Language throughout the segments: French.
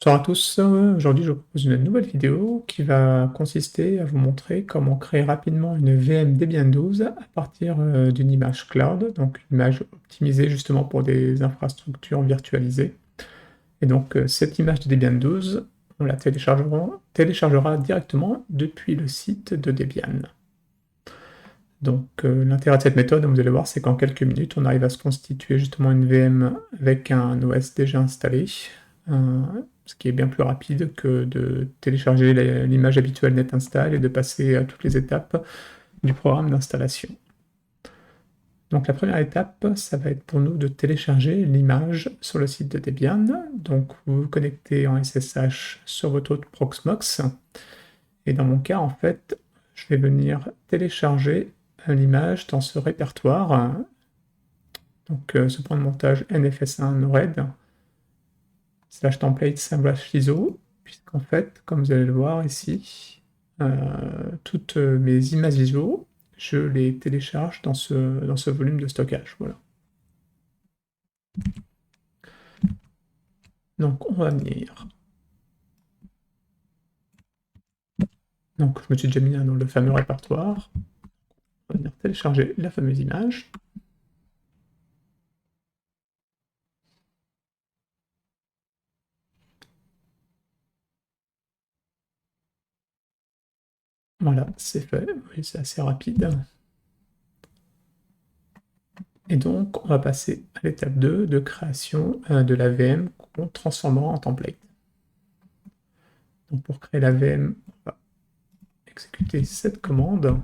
Bonsoir à tous, aujourd'hui je vous propose une nouvelle vidéo qui va consister à vous montrer comment créer rapidement une VM Debian 12 à partir d'une image cloud, donc une image optimisée justement pour des infrastructures virtualisées. Et donc cette image de Debian 12, on la téléchargera directement depuis le site de Debian. Donc l'intérêt de cette méthode, vous allez voir, c'est qu'en quelques minutes, on arrive à se constituer justement une VM avec un OS déjà installé, ce qui est bien plus rapide que de télécharger l'image habituelle NetInstall et de passer à toutes les étapes du programme d'installation. Donc la première étape, ça va être pour nous de télécharger l'image sur le site de Debian. Donc vous vous connectez en SSH sur votre hôte Proxmox. Et dans mon cas, en fait, je vais venir télécharger l'image dans ce répertoire. Donc ce point de montage NFS1 NORED slash template slash ISO, puisqu'en fait, comme vous allez le voir ici, toutes mes images ISO, je les télécharge dans ce volume de stockage. Voilà. Donc on va venir. Donc je me suis déjà mis dans le fameux répertoire. On va venir télécharger la fameuse image. Voilà, c'est fait. Oui, c'est assez rapide. Et donc, on va passer à l'étape 2 de création de la VM qu'on transformera en template. Donc, pour créer la VM, on va exécuter cette commande.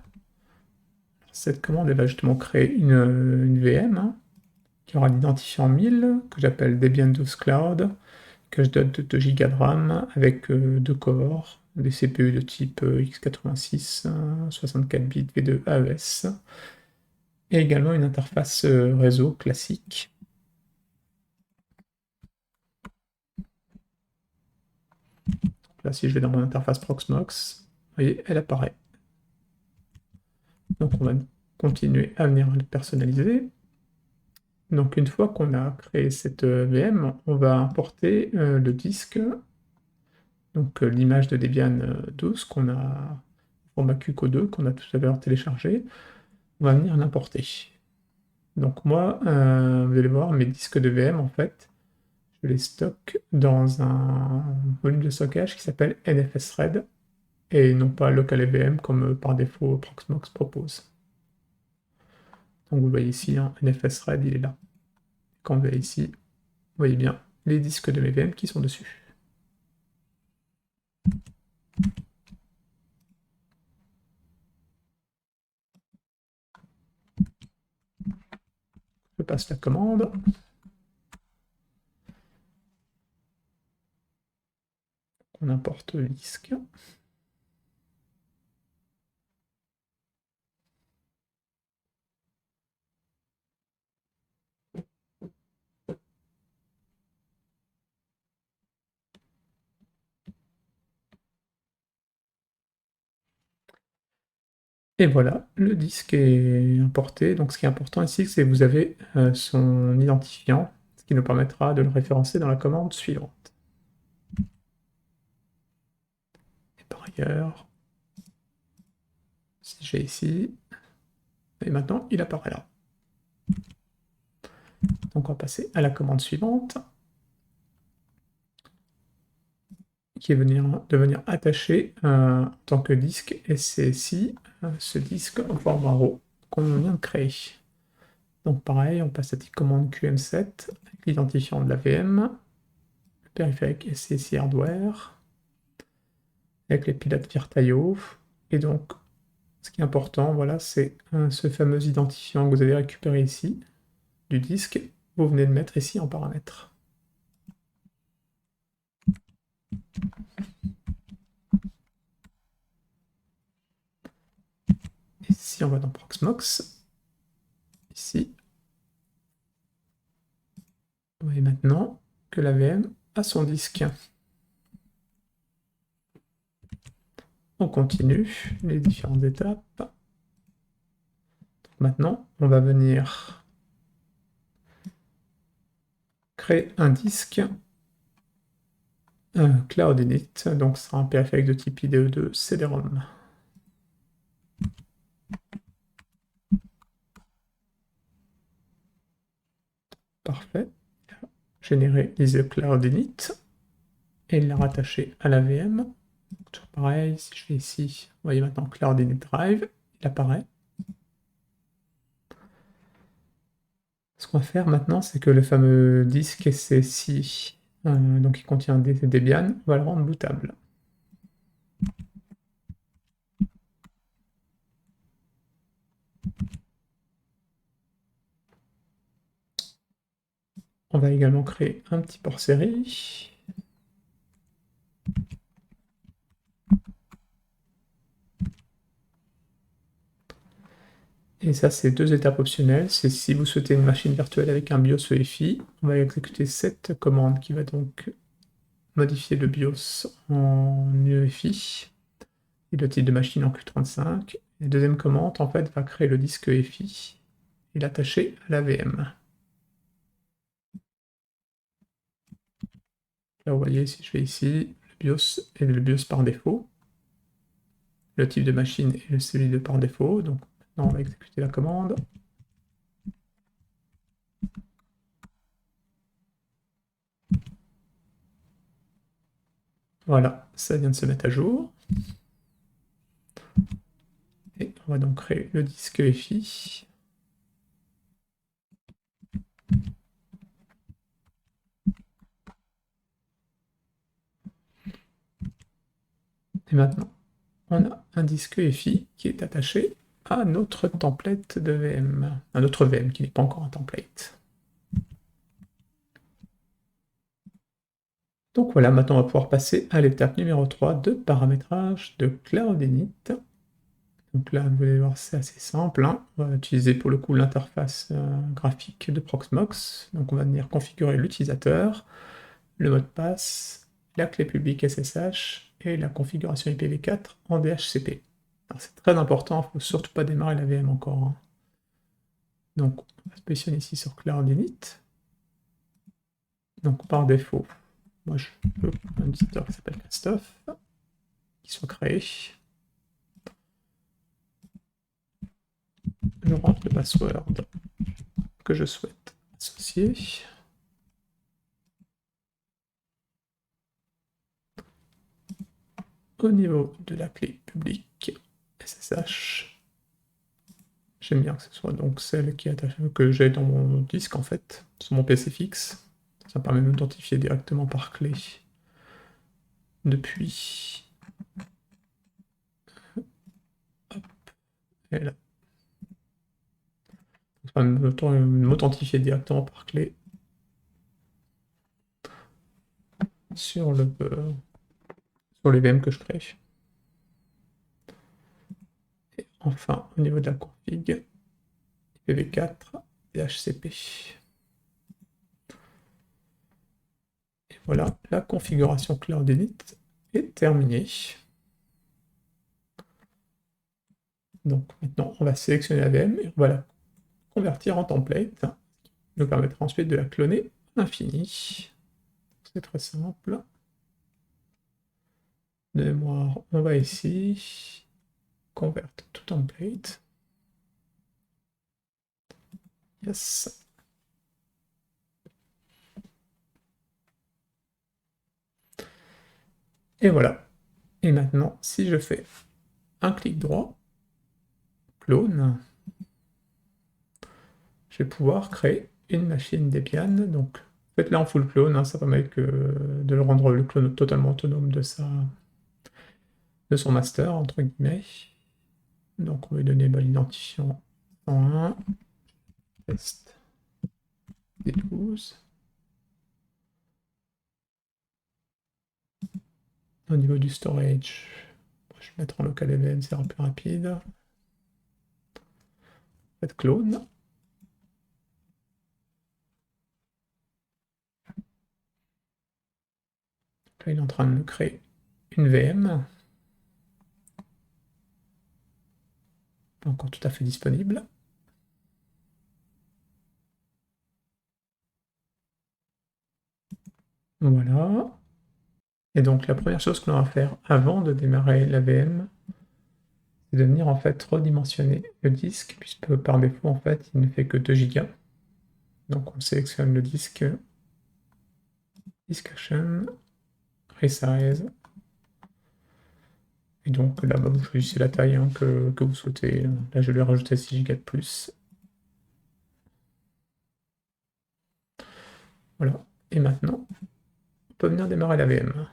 Cette commande, elle va justement créer une VM qui aura l'identifiant 1000 que j'appelle Debian 12 Cloud, que je dote de 2 Go de RAM avec 2 corps, des CPU de type x86, 64 bits V2 AES, et également une interface réseau classique. Là, si je vais dans mon interface Proxmox, vous voyez, elle apparaît. Donc on va continuer à venir le personnaliser. Donc une fois qu'on a créé cette VM, on va importer le disque, donc l'image de Debian 12 qu'on a, format QCO2 qu'on a tout à l'heure téléchargé, on va venir l'importer. Donc moi, vous allez voir, mes disques de VM, en fait, je les stocke dans un volume de stockage qui s'appelle NFS-RAID, et non pas local.vm comme par défaut Proxmox propose. Donc vous voyez ici, hein, NFS-RAID, il est là. Quand vous allez ici, vous voyez bien les disques de mes VM qui sont dessus. Je passe la commande. On importe le disque. Et voilà, le disque est importé. Donc ce qui est important ici, c'est que vous avez son identifiant, ce qui nous permettra de le référencer dans la commande suivante. Et par ailleurs, si j'ai ici, et maintenant il apparaît là. Donc on va passer à la commande suivante, qui est de venir attacher en tant que disque SCSI ce disque au format RAW qu'on vient de créer. Donc pareil, on passe à cette commande QM7 avec l'identifiant de la VM, le périphérique SCSI hardware, avec les pilotes Virtaio, et donc ce qui est important, voilà, c'est ce fameux identifiant que vous avez récupéré ici du disque, vous venez le mettre ici en paramètres. Et si on va dans Proxmox, ici, vous voyez maintenant que la VM a son disque. On continue les différentes étapes. Donc maintenant, on va venir créer un disque Cloud init, donc ce sera un périphérique de type IDE2 CD-ROM. Parfait. Générer is cloud init et la rattacher à la VM. Toujours pareil, si je fais ici, vous voyez maintenant cloud init drive, il apparaît. Ce qu'on va faire maintenant, c'est que le fameux disque SSI, donc qui contient des Debian, on va le rendre bootable. On va également créer un petit port série. Et ça, c'est deux étapes optionnelles. C'est si vous souhaitez une machine virtuelle avec un BIOS EFI, on va exécuter cette commande qui va donc modifier le BIOS en EFI et le type de machine en Q35. La deuxième commande, en fait, va créer le disque EFI et l'attacher à la VM. Là, vous voyez, si je vais ici, le BIOS est le BIOS par défaut. Le type de machine est celui de par défaut. Donc maintenant, on va exécuter la commande. Voilà, ça vient de se mettre à jour. Et on va donc créer le disque EFI. Et maintenant, on a un disque EFI qui est attaché à notre template de VM, un autre VM qui n'est pas encore un template. Donc voilà, maintenant on va pouvoir passer à l'étape numéro 3 de paramétrage de Cloud Init. Donc là, vous allez voir, c'est assez simple, hein. On va utiliser pour le coup l'interface graphique de Proxmox. Donc on va venir configurer l'utilisateur, le mot de passe, la clé publique SSH et la configuration IPv4 en DHCP. C'est très important, il ne faut surtout pas démarrer la VM encore, hein. Donc on va se positionner ici sur Cloud Init. Donc par défaut, moi je veux un utilisateur qui s'appelle Christophe, qui soit créé. Je rentre le password que je souhaite associer. Au niveau de la clé publique SSH, j'aime bien que ce soit donc celle qui est attachée, que j'ai dans mon disque en fait, sur mon PC fixe. Ça me permet de m'identifier directement par clé depuis. Hop, et là. Ça permet de m'authentifier directement par clé sur les VM que je crée. Et enfin, au niveau de la config, IPv4 DHCP. Et voilà, la configuration Cloud Init est terminée. Donc maintenant, on va sélectionner la VM et on va la convertir en template, qui nous permettra ensuite de la cloner à l'infini. C'est très simple. De mémoire, on va ici, convert to template. Yes. Et voilà. Et maintenant, si je fais un clic droit, clone, je vais pouvoir créer une machine Debian. Donc, faites-la en full clone, hein, ça permet de le rendre le clone totalement autonome de son master, entre guillemets. Donc, on va lui donner l'identifiant 101, test D12. Au niveau du storage, je vais mettre en local event, c'est un peu rapide. Faites clone. Là, il est en train de me créer une VM. Pas encore tout à fait disponible. Voilà. Et donc la première chose que l'on va faire avant de démarrer la VM, c'est de venir en fait redimensionner le disque, puisque par défaut en fait il ne fait que 2 Go. Donc on sélectionne le disque, Discussion, Resize, et donc là vous choisissez la taille hein, que vous souhaitez. Là je vais rajouter 6 Go de plus. Voilà, et maintenant on peut venir démarrer la VM.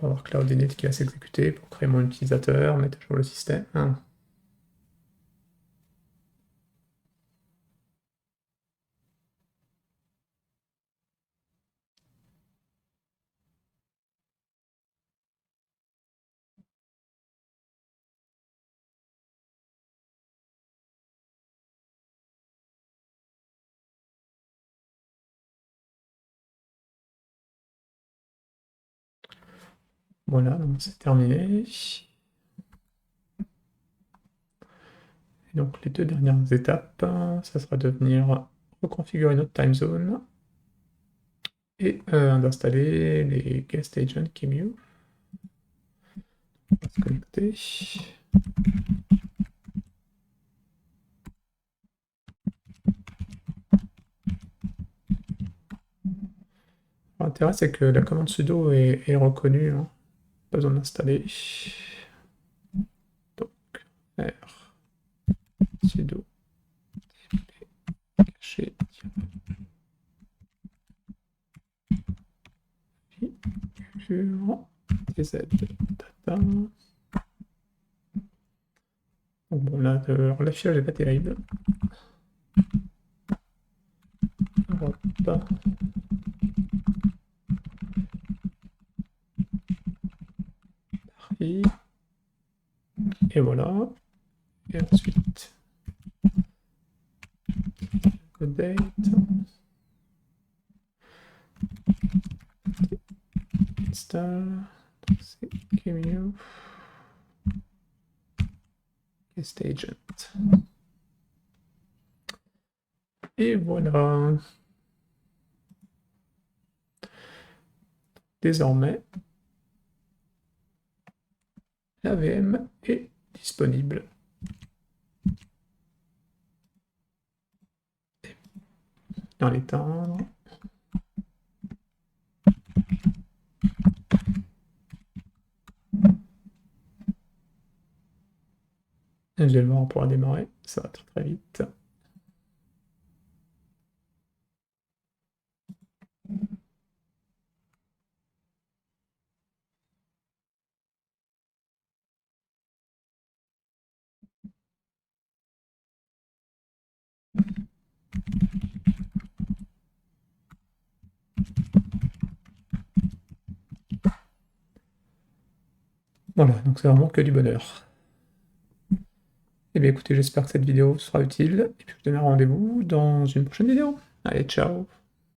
On va avoir Cloud Init qui va s'exécuter pour créer mon utilisateur, mettre à jour le système. Voilà, donc c'est terminé. Et donc les deux dernières étapes, ça sera de venir reconfigurer notre time zone et d'installer les guest agents QEMU. On va se connecter. L'intérêt c'est que la commande sudo est reconnue, hein. Pas besoin d'installer. Donc R sudo caché sur tz data. Donc bon là l'affichage n'est pas terrible. Hop. Paris. Et voilà. Et ensuite le date. Install. C'est QEMU. Guest agent. Et voilà. Désormais, la VM est disponible. Dans l'éteindre. Et vous allez le voir, on pourra démarrer. Ça va très très vite. Voilà, donc c'est vraiment que du bonheur. Eh bien écoutez, j'espère que cette vidéo sera utile, et puis je vous donne rendez-vous dans une prochaine vidéo. Allez, ciao!